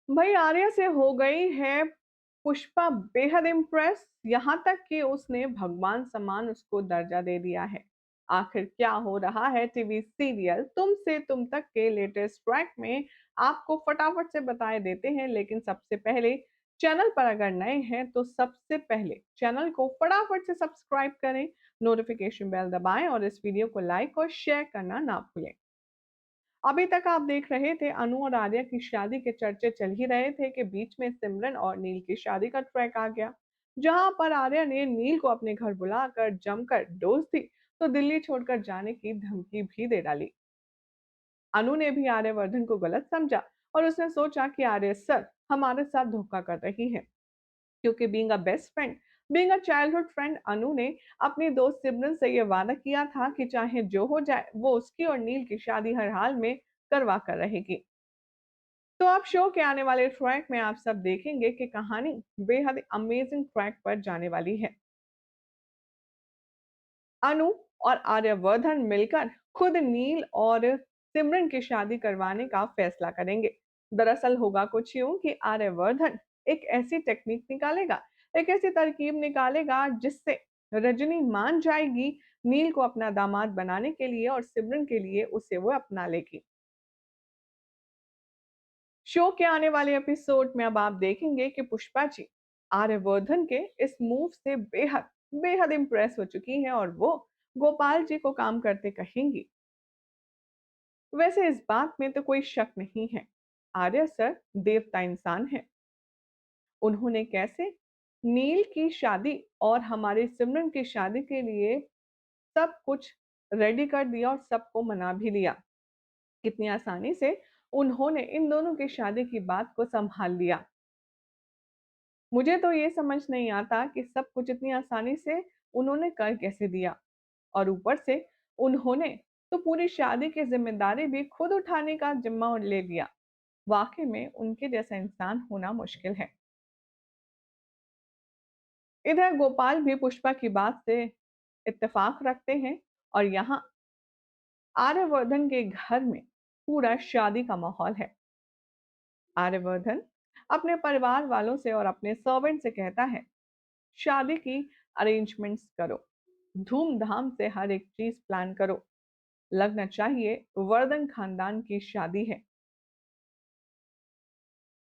भाई आर्या से हो गई है पुष्पा बेहद इम्प्रेस, यहाँ तक कि उसने भगवान समान उसको दर्जा दे दिया है। आखिर क्या हो रहा है टीवी सीरियल तुम से तुम तक के लेटेस्ट ट्रैक में आपको फटाफट से बताए देते हैं, लेकिन सबसे पहले चैनल पर अगर नए हैं तो सबसे पहले चैनल को फटाफट से सब्सक्राइब करें, नोटिफिकेशन बेल दबाएं और इस वीडियो को लाइक और शेयर करना ना भूलें। अभी तक आप देख रहे थे अनु और आर्या की शादी के चर्चे चल ही रहे थे कि बीच में सिमरन और नील की शादी का ट्रैक आ गया, जहां पर आर्या ने नील को अपने घर बुलाकर जमकर डोज दी तो दिल्ली छोड़कर जाने की धमकी भी दे डाली। अनु ने भी आर्यवर्धन को गलत समझा और उसने सोचा कि आर्य सर हमारे साथ धोखा कर रही है, क्योंकि being a best friend, being a childhood friend, Anu ने अपनी दोस्त सिमरन से ये वादा किया था कि चाहे जो हो जाए वो उसकी और नील की शादी हर हाल में करवा कर रहेगी। तो अब शो के आने वाले ट्रैक में आप सब देखेंगे कि कहानी बेहद अमेजिंग ट्रैक पर जाने वाली है। अनु और आर्यवर्धन मिलकर खुद नील और सिमरन की शादी करवाने का फैसला करेंगे। दरअसल होगा कुछ यूं कि आर्यवर्धन एक ऐसी टेक्निक निकालेगा, एक ऐसी तरकीब निकालेगा जिससे रजनी मान जाएगी नील को अपना दामाद बनाने के लिए और सिमरन के लिए उसे वो अपना लेगी। शो के आने वाले एपिसोड में अब आप देखेंगे कि पुष्पा जी आर्यवर्धन के इस मूव से बेहद बेहद इंप्रेस हो चुकी हैं और वो गोपाल जी को काम करते कहेंगी। वैसे इस बात में तो कोई शक नहीं है, आर्य सर देवता इंसान है। उन्होंने कैसे नील की शादी और हमारे सिमरन की शादी के लिए सब कुछ रेडी कर दिया और सबको मना भी लिया। कितनी आसानी से उन्होंने इन दोनों की शादी की बात को संभाल लिया। मुझे तो ये समझ नहीं आता कि सब कुछ इतनी आसानी से उन्होंने कर कैसे दिया, और ऊपर से उन्होंने तो पूरी शादी की जिम्मेदारी भी खुद उठाने का जिम्मा ले लिया। वाकई में उनके जैसा इंसान होना मुश्किल है। इधर गोपाल भी पुष्पा की बात से इत्तेफाक रखते हैं और यहाँ आर्यवर्धन के घर में पूरा शादी का माहौल है। आर्यवर्धन अपने परिवार वालों से और अपने सर्वेंट से कहता है, शादी की अरेंजमेंट्स करो, धूमधाम से हर एक चीज प्लान करो, लगना चाहिए वर्धन खानदान की शादी है।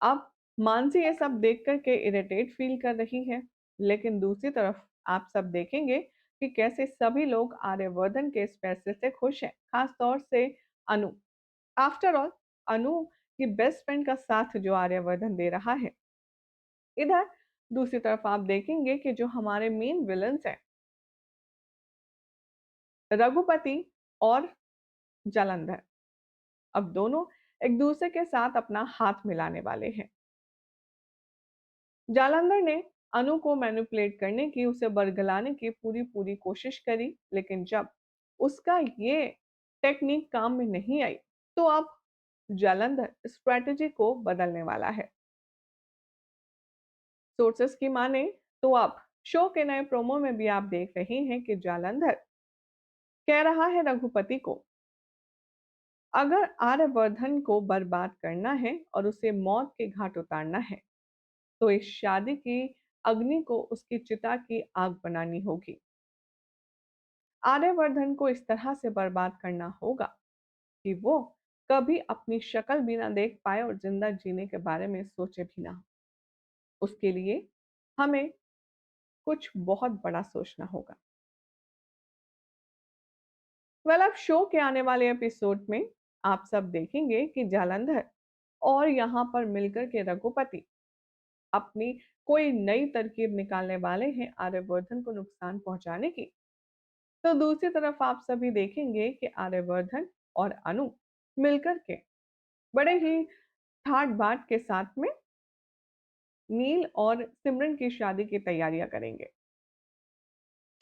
अब मानसी ये सब देख कर के इरिटेट फील कर रही है, लेकिन दूसरी तरफ आप सब देखेंगे कि कैसे सभी लोग आर्यवर्धन के इस फैसले से खुश हैं, खास तौर से अनु। आफ्टर ऑल अनु की बेस्ट फ्रेंड का साथ जो आर्यवर्धन दे रहा है। इधर दूसरी तरफ आप देखेंगे कि जो हमारे मेन विलन्स हैं, रघुपति और जालंधर, अब दोनों एक दूसरे के साथ अपना हाथ मिलाने वाले हैं। जालंधर ने अनु को मैनिपुलेट करने की, उसे बरगलाने की पूरी पूरी कोशिश करी, लेकिन जब उसका ये टेक्निक काम में नहीं आई तो अब जालंधर स्ट्रेटजी को बदलने वाला है। सोर्सेस की माने तो अब शो के नए प्रोमो में भी आप देख रहे हैं कि जालंधर कह रहा है रघुपति को, अगर आर्यवर्धन को बर्बाद करना है और उसे मौत के घाट उतारना है तो इस शादी की अग्नि को उसकी चिता की आग बनानी होगी। आर्यवर्धन को इस तरह से बर्बाद करना होगा कि वो कभी अपनी शक्ल भी ना देख पाए और जिंदा जीने के बारे में सोचे भी ना। उसके लिए हमें कुछ बहुत बड़ा सोचना होगा। अब शो के आने वाले एपिसोड में आप सब देखेंगे कि जालंधर और यहाँ पर मिलकर के रघुपति अपनी कोई नई तरकीब निकालने वाले हैं आर्यवर्धन को नुकसान पहुंचाने की। तो दूसरी तरफ आप सभी देखेंगे कि आर्यवर्धन और अनु मिलकर के बड़े ही ठाट बाट के साथ में नील और सिमरन की शादी की तैयारियां करेंगे।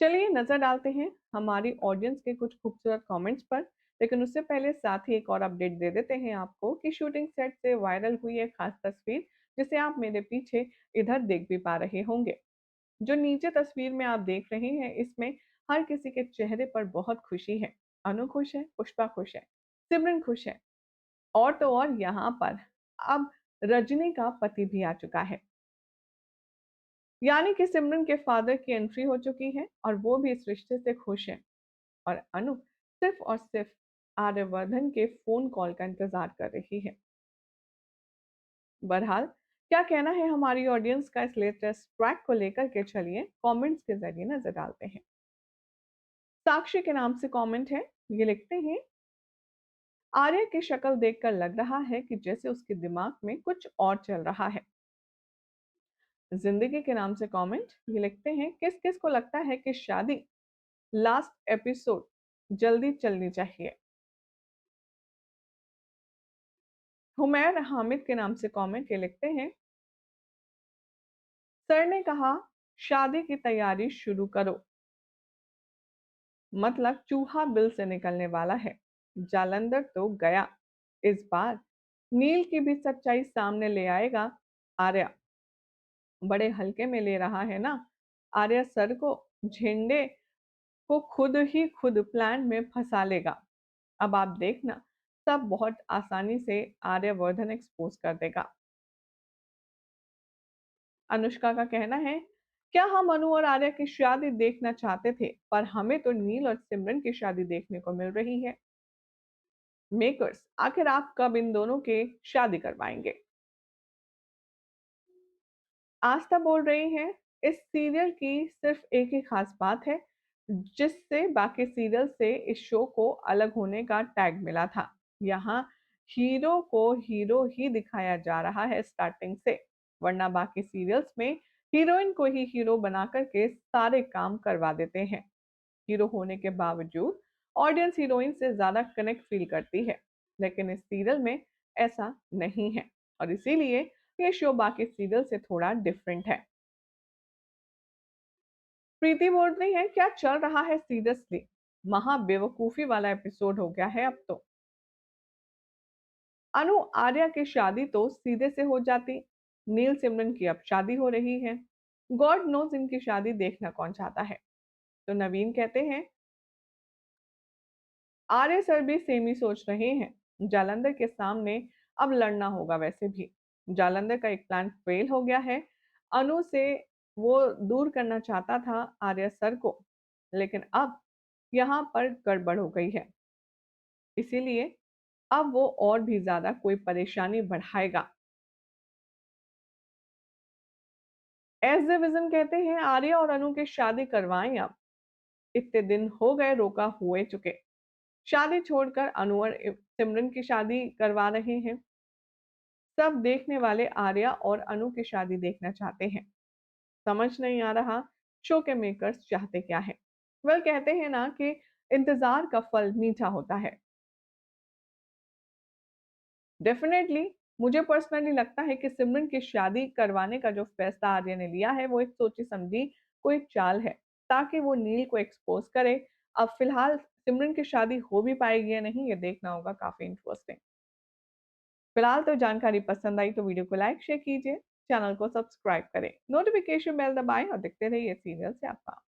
चलिए नजर डालते हैं हमारी ऑडियंस के कुछ खूबसूरत कमेंट्स पर, लेकिन उससे पहले साथ ही एक और अपडेट दे देते हैं आपको कि शूटिंग सेट से वायरल हुई एक खास तस्वीर, जिसे आप मेरे पीछे इधर देख भी पा रहे होंगे। जो नीचे तस्वीर में आप देख रहे हैं, इसमें हर किसी के चेहरे पर बहुत खुशी है। अनु खुश है, पुष्पा खुश है, सिमरन खुश है, और तो और यहाँ पर अब रजनी का पति भी आ चुका है। यानी कि सिमरन के फादर की एंट्री हो चुकी है और वो भी इस रिश्ते से खुश है। और अनु सिर्फ और सिर्फ आर्यवर्धन के फोन कॉल का इंतजार कर रही है। बहरहाल, क्या कहना है हमारी ऑडियंस का इस लेटेस्ट ट्रैक को लेकर के, चलिए कमेंट्स के जरिए नजर डालते हैं। साक्षी के नाम से कमेंट है, ये लिखते हैं, आर्य की शक्ल देखकर लग रहा है कि जैसे उसके दिमाग में कुछ और चल रहा है। जिंदगी के नाम से कमेंट, ये लिखते हैं, किस किस को लगता है कि शादी लास्ट एपिसोड जल्दी चलनी चाहिए। हुमैर हामिद के नाम से कमेंट, ये लिखते हैं, सर ने कहा शादी की तैयारी शुरू करो, मतलब चूहा बिल से निकलने वाला है। जालंधर तो गया, इस बार नील की भी सच्चाई सामने ले आएगा आर्या। बड़े हल्के में ले रहा है ना आर्या सर को, झंडे को खुद ही खुद प्लान में फंसा लेगा। अब आप देखना, सब बहुत आसानी से आर्यवर्धन एक्सपोज कर देगा। अनुष्का का कहना है, क्या हम अनु और आर्या की शादी देखना चाहते थे, पर हमें तो नील और सिमरन की शादी देखने को मिल रही है। मेकर्स, आखिर आप कब इन दोनों के शादी करवाएंगे? आस्था बोल रही हैं, इस सीरियल की सिर्फ एक ही खास बात है जिससे बाकी सीरियल से इस शो को अलग होने का टैग मिला था। यहाँ हीरो को हीरो ही दिखाया जा रहा है स्टार्टिंग से, वरना बाकी सीरियल्स में हीरोइन को ही हीरो बना करके सारे काम करवा देते हैं। हीरो होने के बावजूद ऑडियंस हीरोइन से ज्यादा कनेक्ट फील करती है, लेकिन इस सीरियल में ऐसा नहीं है और इसीलिए ये शो बाकी सीरियल से थोड़ा डिफरेंट है। प्रीति बोल रही है, क्या चल रहा है सीरियसली, महा बेवकूफी वाला एपिसोड हो गया है अब तो। अनु आर्या की शादी तो सीधे से हो जाती, नील सिमरन की अब शादी हो रही है। गॉड नोज इनकी शादी देखना कौन चाहता है। तो नवीन कहते हैं, आर्य सर भी सेम ही सोच रहे हैं। जालंधर के सामने अब लड़ना होगा। वैसे भी जालंधर का एक प्लान फेल हो गया है। अनु से वो दूर करना चाहता था आर्य सर को, लेकिन अब यहाँ पर गड़बड़ हो गई है, इसीलिए अब वो और भी ज्यादा कोई परेशानी बढ़ाएगा। एस डिविजन कहते हैं, आर्य और अनु की शादी करवाएं अब, इतने दिन हो गए रोका हुए चुके। शादी छोड़कर अनु और सिमरन की शादी करवा रहे हैं। सब देखने वाले आर्या और अनु की शादी देखना चाहते हैं। समझ नहीं आ रहा शो के मेकर्स चाहते क्या है। वेल, कहते हैं ना कि इंतजार का फल मीठा होता है। डेफिनेटली मुझे पर्सनली लगता है कि सिमरन की शादी करवाने का जो फैसला आर्या ने लिया है वो एक सोची समझी कोई चाल है, ताकि वो नील को एक्सपोज करे। अब फिलहाल सिमरन की शादी हो भी पाएगी या नहीं, ये देखना होगा। काफी इंटरेस्टिंग। फिलहाल तो जानकारी पसंद आई तो वीडियो को लाइक शेयर कीजिए, चैनल को सब्सक्राइब करें, नोटिफिकेशन बेल दबाएं और देखते रहिए सीरियल से आपका।